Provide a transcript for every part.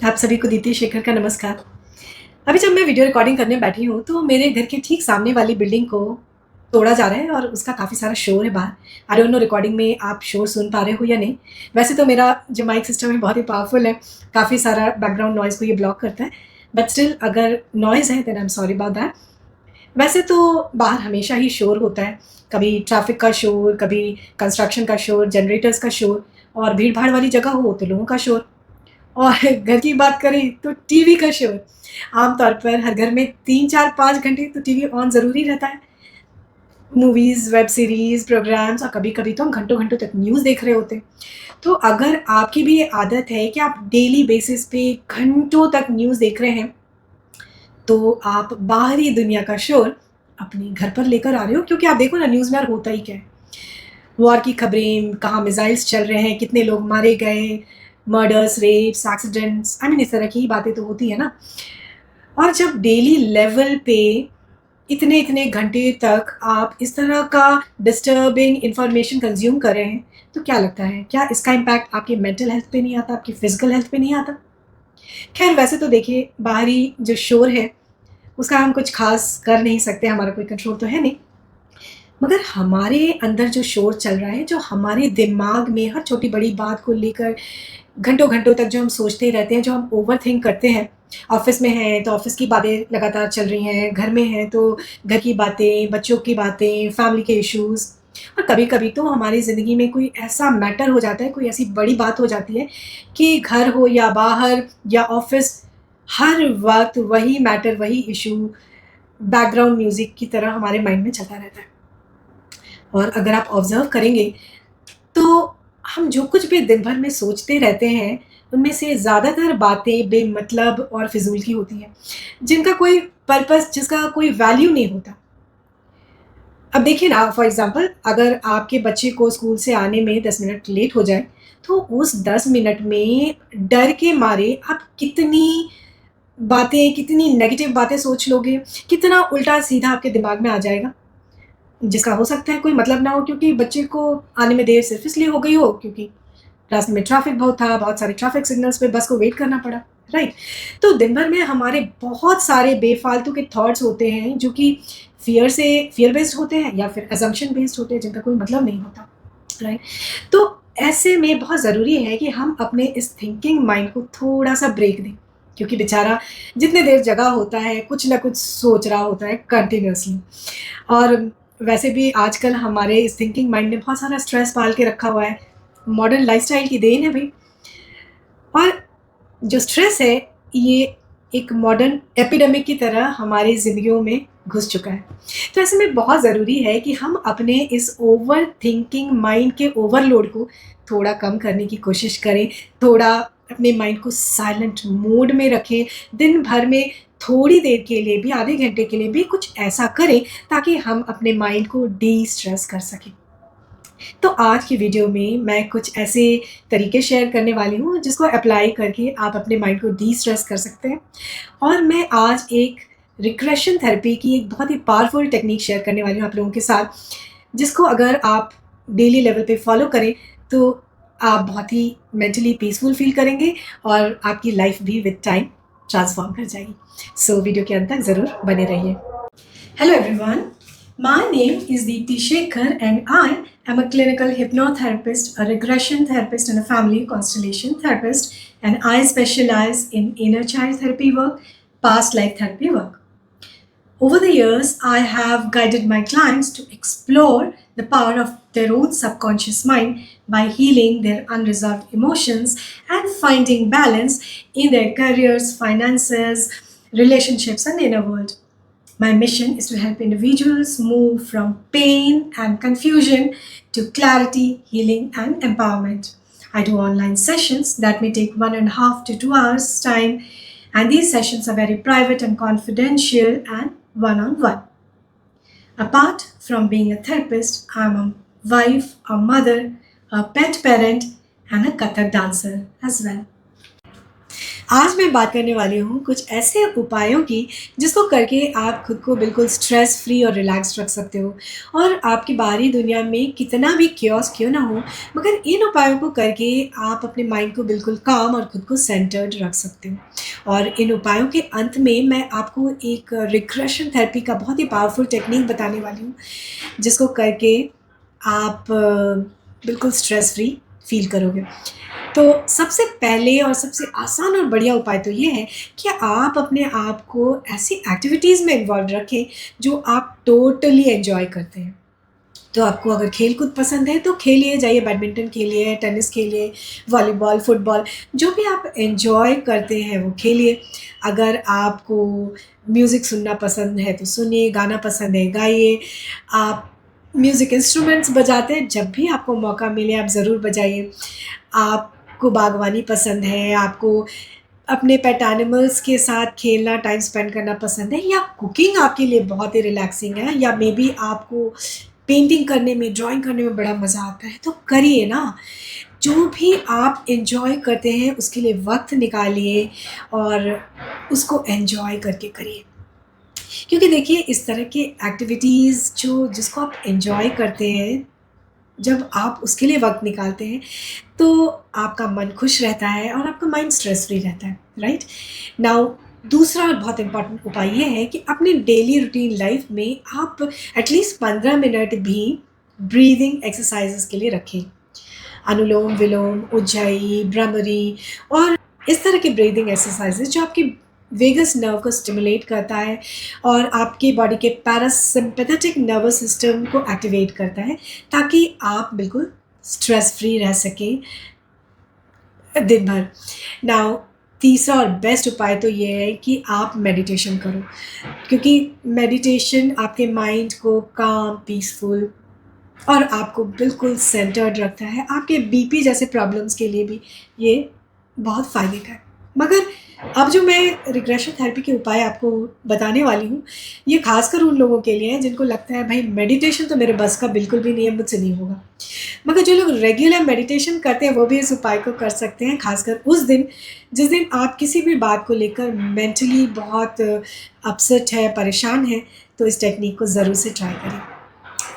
आप सभी को दीप्ति शेखर का नमस्कार। अभी जब मैं वीडियो रिकॉर्डिंग करने बैठी हूँ, तो मेरे घर के ठीक सामने वाली बिल्डिंग को तोड़ा जा रहा है और उसका काफ़ी सारा शोर है बाहर। आई डोंट नो रिकॉर्डिंग में आप शोर सुन पा रहे हो या नहीं। वैसे तो मेरा जो माइक सिस्टम है बहुत ही पावरफुल है, काफ़ी सारा बैकग्राउंड नॉइज़ को ये ब्लॉक करता है। बट स्टिल अगर नॉइज़ है then I am sorry about that. वैसे तो बाहर हमेशा ही शोर होता है, कभी ट्रैफ़िक का शोर, कभी कंस्ट्रक्शन का शोर, जनरेटर्स का शोर और भीड़-भाड़ वाली जगह हो तो लोगों का शोर। और घर की बात करें तो टीवी का शोर। आम तौर पर हर घर में 3, 4, 5 घंटे तो टीवी ऑन ज़रूरी रहता है। मूवीज़, वेब सीरीज़, प्रोग्राम्स और कभी-कभी तो हम घंटों-घंटों तक न्यूज़ देख रहे होते हैं। तो अगर आपकी भी ये आदत है कि आप डेली बेसिस पे घंटों तक न्यूज़ देख रहे हैं, तो आप बाहरी दुनिया का शोर अपने घर पर लेकर आ रहे हो, क्योंकि आप देखो ना न्यूज़ में यार होता ही क्या है। वॉर की खबरें, कहाँ मिसाइल्स चल रहे हैं, कितने लोग मारे गए, murders, rapes, accidents, I mean इस तरह की ही बातें तो होती है ना। और जब डेली लेवल पे इतने-इतने घंटे तक आप इस तरह का डिस्टर्बिंग इन्फॉर्मेशन कंज़्यूम कर रहे हैं, तो क्या लगता है, क्या इसका इम्पैक्ट आपकी मेंटल हेल्थ पे नहीं आता, आपकी फिज़िकल हेल्थ पे नहीं आता? खैर वैसे तो देखिए, बाहरी जो शोर है, उसका हम कुछ ख़ास कर नहीं सकते, हमारा कोई कंट्रोल तो है नहीं। मगर हमारे अंदर जो शोर चल रहा है, जो हमारे दिमाग में हर छोटी-बड़ी बात को लेकर घंटों-घंटों तक जो हम सोचते रहते हैं, जो हम ओवरथिंक करते हैं। ऑफ़िस में हैं, तो ऑफ़िस की बातें लगातार चल रही हैं, घर में हैं, तो घर की बातें, बच्चों की बातें, फैमिली के इश्यूज़ और कभी-कभी तो हमारी ज़िंदगी में कोई ऐसा मैटर हो जाता है, कोई ऐसी बड़ी बात हो जाती है कि घर हो या बाहर या ऑफ़िस, हर वक़्त वही मैटर, वही इश्यू बैकग्राउंड म्यूज़िक की तरह हमारे माइंड में चलता रहता है। और अगर आप ऑब्ज़र्व करेंगे, तो हम जो कुछ भी दिन भर में सोचते रहते हैं, उनमें से ज़्यादातर बातें बेमतलब और फ़िज़ूल की होती हैं, जिनका कोई पर्पस, जिसका कोई वैल्यू नहीं होता। अब देखिए ना, फॉर एग्ज़ाम्पल अगर आपके बच्चे को स्कूल से आने में 10 मिनट लेट हो जाए, तो उस 10 मिनट में डर के मारे आप कितनी बातें, कितनी नेगेटिव बातें सोच लोगे, कितना उल्टा-सीधा आपके दिमाग में आ जाएगा। जिसका हो सकता है कोई मतलब ना हो, क्योंकि बच्चे को आने में देर सिर्फ़ इसलिए हो गई हो क्योंकि रास्ते में ट्रैफ़िक बहुत था, बहुत सारे ट्रैफ़िक सिग्नल्स पे बस को वेट करना पड़ा, राइट? तो दिन भर में हमारे बहुत सारे बेफ़ालतू के थॉट्स होते हैं, जो कि फ़ियर बेस्ड होते हैं या फिर असम्पशन बेस्ड होते हैं, जिनका कोई मतलब नहीं होता, राइट? तो ऐसे में बहुत ज़रूरी है कि हम अपने इस थिंकिंग माइंड को थोड़ा-सा ब्रेक दें, क्योंकि बेचारा जितनी देर जगा होता है, कुछ ना कुछ सोच रहा होता है कंटिन्यूअसली। और वैसे भी आजकल हमारे इस थिंकिंग माइंड ने बहुत सारा स्ट्रेस पाल के रखा हुआ है। मॉडर्न लाइफ़स्टाइल की देन है भई। और जो स्ट्रेस है, ये एक मॉडर्न एपिडेमिक की तरह हमारी ज़िंदगियों में घुस चुका है। तो ऐसे में बहुत ज़रूरी है कि हम अपने इस ओवर थिंकिंग माइंड के ओवरलोड को थोड़ा कम करने की कोशिश करें, थोड़ा अपने माइंड को साइलेंट मोड में रखें, दिन भर में थोड़ी देर के लिए भी, आधे घंटे के लिए भी कुछ ऐसा करें ताकि हम अपने माइंड को डी-स्ट्रेस कर सकें। तो आज की वीडियो में मैं कुछ ऐसे तरीके शेयर करने वाली हूँ जिसको अप्लाई करके आप अपने माइंड को डी-स्ट्रेस कर सकते हैं। और मैं आज एक रिग्रेशन थेरेपी की एक बहुत ही पावरफुल टेक्निक शेयर करने वाली हूँ आप लोगों के साथ, जिसको अगर आप डेली लेवल पे फॉलो करें, तो आप बहुत ही मेंटली पीसफुल फील करेंगे और आपकी लाइफ भी विद टाइम ट्रांसफॉर्म कर जाएगी। सो वीडियो के अंत तक ज़रूर बने रहिए। Hello everyone, my name is Deepti Shekhar and I am a clinical hypnotherapist, a regression therapist and a family constellation therapist, and I specialize in inner child therapy work, past life therapy work. Over the years, I have guided my clients to explore the power of their own subconscious mind by healing their unresolved emotions and finding balance in their careers, finances, relationships, and inner world. My mission is to help individuals move from pain and confusion to clarity, healing, and empowerment. I do online sessions that may take 1.5 to 2 hours time, and these sessions are very private and confidential and one-on-one. Apart from being a therapist, I'm a wife, a mother, a pet parent, and a Kathak dancer as well. आज मैं बात करने वाली हूँ कुछ ऐसे उपायों की जिसको करके आप खुद को बिल्कुल स्ट्रेस फ्री और रिलैक्स रख सकते हो। और आपकी बाहरी दुनिया में कितना भी क्योस क्यों ना हो, मगर इन उपायों को करके आप अपने माइंड को बिल्कुल काम और खुद को सेंटर्ड रख सकते हो। और इन उपायों के अंत में मैं आपको एक रिग्रेशन थेरेपी का बहुत ही पावरफुल टेक्निक बताने वाली हूँ, जिसको करके आप बिल्कुल स्ट्रेस फ्री फील करोगे। तो सबसे पहले और सबसे आसान और बढ़िया उपाय तो ये है कि आप अपने आप को ऐसी एक्टिविटीज़ में इन्वॉल्व रखें जो आप टोटली एन्जॉय करते हैं। तो आपको अगर खेल-कूद पसंद है तो खेलिए, जाइए बैडमिंटन खेलिए, टेनिस खेलिए, वॉलीबॉल, फुटबॉल, जो भी आप एन्जॉय करते हैं वो खेलिए। अगर आपको म्यूज़िक सुनना पसंद है तो सुनिए, गाना पसंद है गाइए। आप म्यूज़िक इंस्ट्रूमेंट्स बजाते हैं, जब भी आपको मौका मिले आप ज़रूर बजाइए। आपको बागवानी पसंद है, आपको अपने पेट एनिमल्स के साथ खेलना, टाइम स्पेंड करना पसंद है, या कुकिंग आपके लिए बहुत ही रिलैक्सिंग है, या मे बी आपको पेंटिंग करने में, ड्राइंग करने में बड़ा मज़ा आता है, तो करिए ना। जो भी आप एन्जॉय करते हैं उसके लिए वक़्त निकालिए और उसको एन्जॉय करके करिए। क्योंकि देखिए इस तरह की एक्टिविटीज़ जो जिसको आप एन्जॉय करते हैं, जब आप उसके लिए वक़्त निकालते हैं, तो आपका मन खुश रहता है और आपका माइंड स्ट्रेस फ्री रहता है, राइट? नाउ दूसरा और बहुत इम्पोर्टेंट उपाय ये है कि अपनी डेली रूटीन लाइफ में आप एटलीस्ट 15 मिनट भी ब्रीदिंग एक्सरसाइजेस के लिए रखें। अनुलोम विलोम, उज्जाई, भ्रामरी और इस तरह के ब्रीदिंग एक्सरसाइजेस जो आपकी वेगस नर्व को स्टिमुलेट करता है और आपकी बॉडी के पैरासिम्पैथेटिक नर्वस सिस्टम को एक्टिवेट करता है, ताकि आप बिल्कुल स्ट्रेस फ्री रह सकें दिन भर। नाउ तीसरा और बेस्ट उपाय तो ये है कि आप मेडिटेशन करो, क्योंकि मेडिटेशन आपके माइंड को काम, पीसफुल और आपको बिल्कुल सेंटर्ड रखता है। आपके बीपी जैसे प्रॉब्लम्स के लिए भी ये बहुत फ़ायदे का है। मगर अब जो मैं रिग्रेशन थेरेपी के उपाय आपको बताने वाली हूँ, ये ख़ासकर उन लोगों के लिए है जिनको लगता है भाई मेडिटेशन तो मेरे बस का बिल्कुल भी नहीं है, मुझसे नहीं होगा। मगर जो लोग रेगुलर मेडिटेशन करते हैं वो भी इस उपाय को कर सकते हैं, ख़ासकर उस दिन जिस दिन आप किसी भी बात को लेकर मेंटली बहुत अपसेट है, परेशान हैं, तो इस टेक्निक को ज़रूर से ट्राई करें।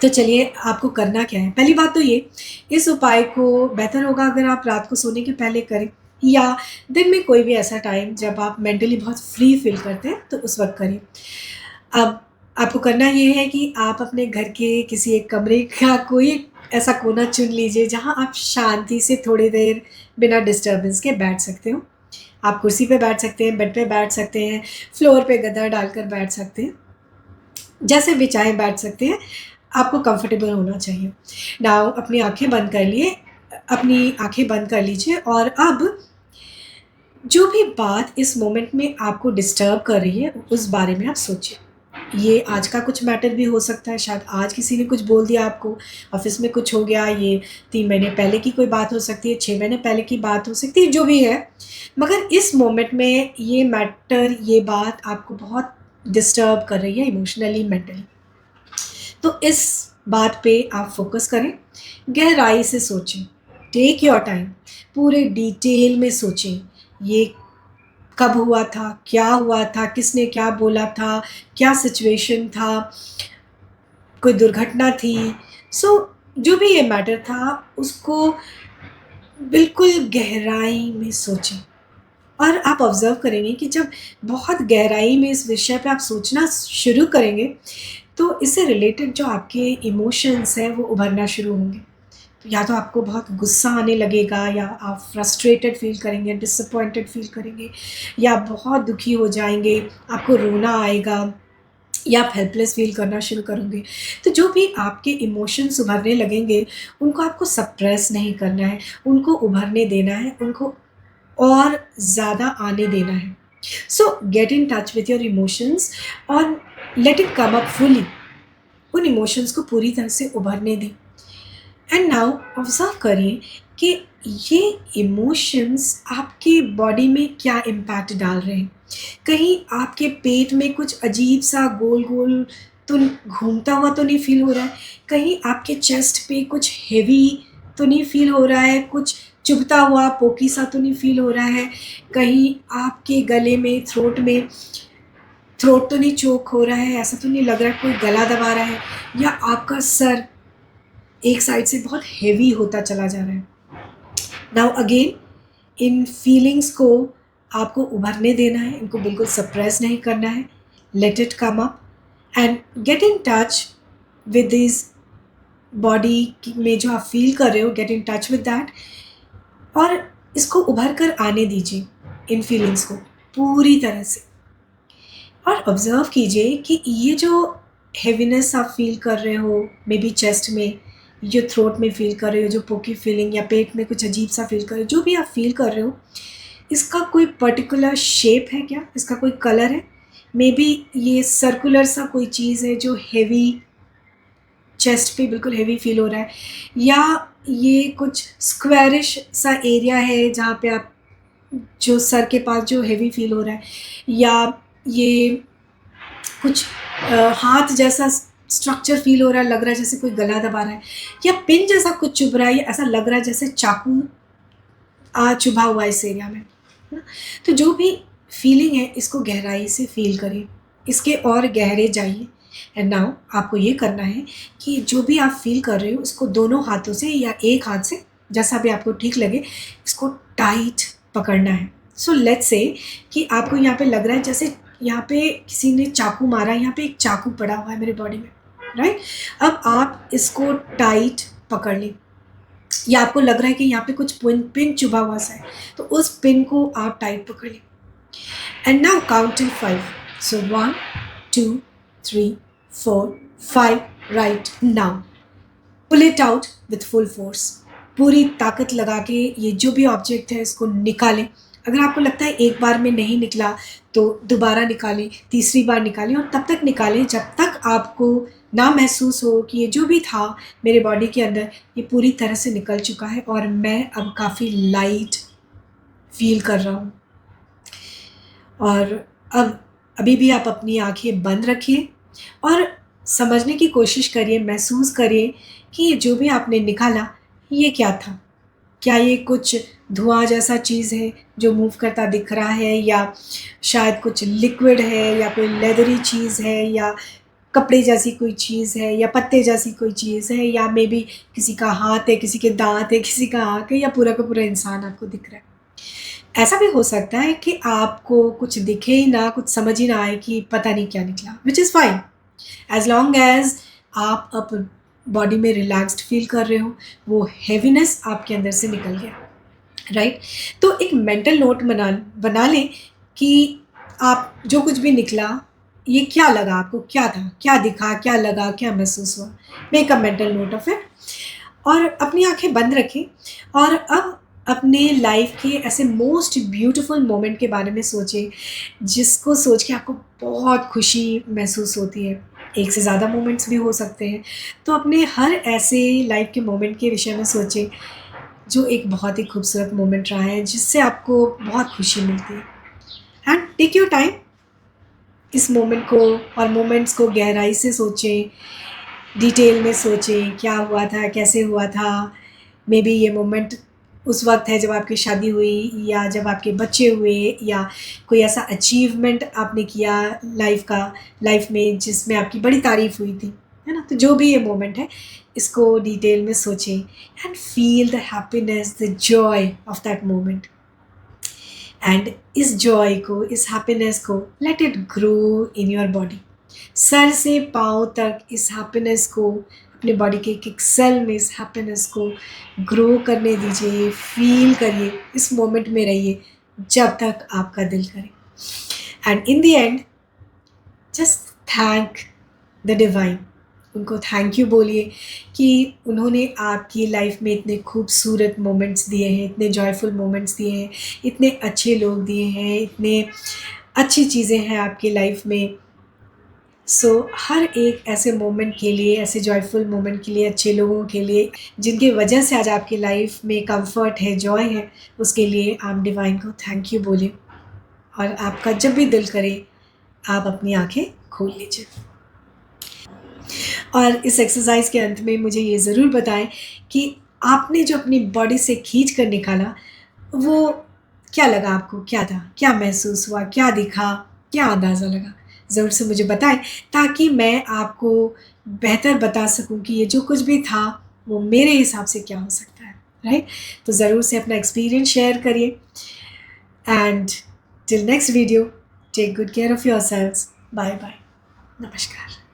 तो चलिए आपको करना क्या है? पहली बात तो ये, इस उपाय को बेहतर होगा अगर आप रात को सोने के पहले करें, या दिन में कोई भी ऐसा टाइम जब आप मेंटली बहुत फ्री फ़ील करते हैं तो उस वक़्त करिए। अब आपको करना ये है कि आप अपने घर के किसी एक कमरे का कोई ऐसा कोना चुन लीजिए जहाँ आप शांति से थोड़ी देर बिना डिस्टर्बेंस के बैठ सकते हो। आप कुर्सी पे बैठ सकते हैं, बेड पे बैठ सकते हैं, फ्लोर पे गद्दा डालकर बैठ सकते हैं, जैसे भी चाहें बैठ सकते हैं, आपको कंफर्टेबल होना चाहिए। नाउ अपनी आँखें बंद कर लीजिए और अब जो भी बात इस मोमेंट में आपको डिस्टर्ब कर रही है, उस बारे में आप सोचिए। ये आज का कुछ मैटर भी हो सकता है, शायद आज किसी ने कुछ बोल दिया आपको, ऑफ़िस में कुछ हो गया, ये 3 महीने पहले की कोई बात हो सकती है, 6 महीने पहले की बात हो सकती है, जो भी है। मगर इस मोमेंट में ये मैटर, ये बात आपको बहुत डिस्टर्ब कर रही है इमोशनली, मेंटली। तो इस बात पे आप फ़ोकस करें, गहराई से सोचें, टेक योर टाइम, पूरे डिटेल में सोचें। ये कब हुआ था? क्या हुआ था? किसने क्या बोला था? क्या सिचुएशन था? कोई दुर्घटना थी? सो जो भी ये मैटर था, उसको बिल्कुल गहराई में सोचें। और आप ऑब्ज़र्व करेंगे कि जब बहुत गहराई में इस विषय पे आप सोचना शुरू करेंगे, तो इससे रिलेटेड जो आपके इमोशंस हैं वो उभरना शुरू होंगे। तो या तो आपको बहुत गुस्सा आने लगेगा, या आप फ्रस्ट्रेटेड फ़ील करेंगे, डिसअपॉइंटेड फ़ील करेंगे, या बहुत दुखी हो जाएँगे, आपको रोना आएगा, या आप हेल्पलेस फ़ील करना शुरू करोगे। तो जो भी आपके इमोशंस उभरने लगेंगे, उनको आपको सप्रेस नहीं करना है, उनको उभरने देना है, उनको और ज़्यादा आने देना है। So get in touch with your emotions और let it come up fully. उन इमोशंस को पूरी तरह से उभरने दें। एंड नाउ ऑब्ज़र्व करिए कि ये इमोशंस आपकी बॉडी में क्या इम्पैक्ट डाल रहे हैं। कहीं आपके पेट में कुछ अजीब-सा गोल-गोल तो घूमता हुआ तो नहीं फ़ील हो रहा है? कहीं आपके चेस्ट पे कुछ हेवी तो नहीं फ़ील हो रहा है? कुछ चुभता हुआ पोकी सा तो नहीं फील हो रहा है, कहीं आपके गले में, थ्रोट तो नहीं चोक हो रहा है, ऐसा तो नहीं लग रहा है कोई गला दबा रहा है, या आपका सर एक साइड से बहुत हेवी होता चला जा रहा है। नाउ अगेन, इन फीलिंग्स को आपको उभरने देना है, इनको बिल्कुल सप्रेस नहीं करना है। Late it come up and gate in touch with this body में जो आप फील कर रहे हो, gate in touch with that, और इसको उभर कर आने दीजिए इन फीलिंग्स को पूरी तरह से। और ऑब्ज़र्व कीजिए कि ये जो हेवीनेस आप फील कर रहे हो, मे बी चेस्ट में, जो थ्रोट में फील कर रहे हो, जो पोकी फीलिंग, या पेट में कुछ अजीब सा फील कर रहे हो, जो भी आप फील कर रहे हो, इसका कोई पर्टिकुलर शेप है क्या, इसका कोई कलर है? मे बी ये सर्कुलर सा कोई चीज़ है जो हेवी, चेस्ट पे बिल्कुल हेवी फील हो रहा है, या ये कुछ स्क्वेरिश सा एरिया है जहाँ पे आप, जो सर के पास जो हेवी फील हो रहा है, या ये कुछ हाथ जैसा स्ट्रक्चर फील हो रहा है, लग रहा है जैसे कोई गला दबा रहा है, या पिन जैसा कुछ चुभ रहा है, या ऐसा लग रहा है जैसे चाकू चुभा हुआ इस एरिया में, है ना? तो जो भी फीलिंग है इसको गहराई से फील करिए, इसके और गहरे जाइए। एंड नाउ आपको ये करना है कि जो भी आप फील कर रहे हो उसको दोनों हाथों से या एक हाथ से, जैसा भी आपको ठीक लगे, इसको टाइट पकड़ना है। सो लेट्स से कि आपको यहाँ पे लग रहा है जैसे यहाँ पे किसी ने चाकू मारा, यहाँ पे एक चाकू पड़ा हुआ है मेरे बॉडी में, राइट? अब आप इसको टाइट पकड़ लें, या आपको लग रहा है कि यहाँ पे कुछ पिन चुभा हुआ सा है, तो उस पिन को आप टाइट पकड़ लें। And now count till 5। So 1 2 3 4 5, right now pull it out with full force. पूरी ताकत लगा के ये जो भी ऑब्जेक्ट है इसको निकालें। अगर आपको लगता है एक बार में नहीं निकला तो दोबारा निकालें, तीसरी बार निकालें, और तब तक निकालें जब तक आपको ना महसूस हो कि ये जो भी था मेरे बॉडी के अंदर ये पूरी तरह से निकल चुका है और मैं अब काफ़ी लाइट फील कर रहा हूँ। और अब अभी भी आप अपनी आंखें बंद रखिए और समझने की कोशिश करिए, महसूस करिए कि ये जो भी आपने निकाला ये क्या था। क्या ये कुछ धुआं जैसा चीज़ है जो मूव करता दिख रहा है, या शायद कुछ लिक्विड है, या कोई लेदरी चीज़ है, या कपड़े जैसी कोई चीज़ है, या पत्ते जैसी कोई चीज़ है, या मे बी किसी का हाथ है, किसी के दांत है, किसी का आँख है, या पूरा का पूरा इंसान आपको दिख रहा है। ऐसा भी हो सकता है कि आपको कुछ दिखे ही ना, कुछ समझ ही ना आए कि पता नहीं क्या निकला, which is fine as long as आप अब बॉडी में रिलैक्स्ड फील कर रहे हो, वो हैवीनेस आपके अंदर से निकल गया, राइट? तो एक मेंटल नोट बना लें कि आप जो कुछ भी निकला, ये क्या लगा आपको, क्या था, क्या दिखा, क्या लगा, क्या महसूस हुआ। Make a mental note of it और अपनी आंखें बंद रखें और अब अपने लाइफ के ऐसे मोस्ट ब्यूटीफुल मोमेंट के बारे में सोचें जिसको सोच के आपको बहुत खुशी महसूस होती है। एक से ज़्यादा मोमेंट्स भी हो सकते हैं, तो अपने हर ऐसे लाइफ के मोमेंट के विषय में सोचें जो एक बहुत ही खूबसूरत मोमेंट रहा है जिससे आपको बहुत खुशी मिलती है। एंड टेक योर टाइम, इस मोमेंट को और मोमेंट्स को गहराई से सोचें, डिटेल में सोचें क्या हुआ था, कैसे हुआ था। मे बी ये मोमेंट उस वक्त है जब आपकी शादी हुई, या जब आपके बच्चे हुए, या कोई ऐसा अचीवमेंट आपने किया लाइफ में जिसमें आपकी बड़ी तारीफ़ हुई थी, है ना? तो जो भी ये मोमेंट है इसको डिटेल में सोचें and feel the happiness, the Joy of that moment. And इस जॉय को, इस हैप्पीनेस को let it grow in your body. Sir से पाँव तक इस हैप्पीनेस को, अपने बॉडी के एक सेल में इस हैप्पीनेस को ग्रो करने दीजिए, फील करिए, इस मोमेंट में रहिए जब तक आपका दिल करे। And in the end just thank the divine, उनको थैंक यू बोलिए कि उन्होंने आपकी लाइफ में इतने खूबसूरत मोमेंट्स दिए हैं, इतने जॉयफुल मोमेंट्स दिए हैं, इतने अच्छे लोग दिए हैं, इतने अच्छी चीज़ें हैं आपकी लाइफ में। सो हर एक ऐसे मोमेंट के लिए, ऐसे जॉयफुल मोमेंट के लिए, अच्छे लोगों के लिए जिनकी वजह से आज आपकी लाइफ में कंफर्ट है, जॉय है, उसके लिए आप डिवाइन को थैंक यू बोलें। और आपका जब भी दिल करे आप अपनी आंखें खोल लीजिए। और इस एक्सरसाइज के अंत में मुझे ये ज़रूर बताएं कि आपने जो अपनी बॉडी से खींच कर निकाला, वो क्या लगा आपको? क्या था? क्या महसूस हुआ? क्या दिखा? क्या अंदाज़ा लगा? ज़रूर से मुझे बताएँ, ताकि मैं आपको बेहतर बता सकूँ कि ये जो कुछ भी था, वो मेरे हिसाब से क्या हो सकता है, राइट? तो ज़रूर से अपना एक्सपीरियंस शेयर करिए, and till next video, take good care of yourselves. Bye bye. नमस्कार।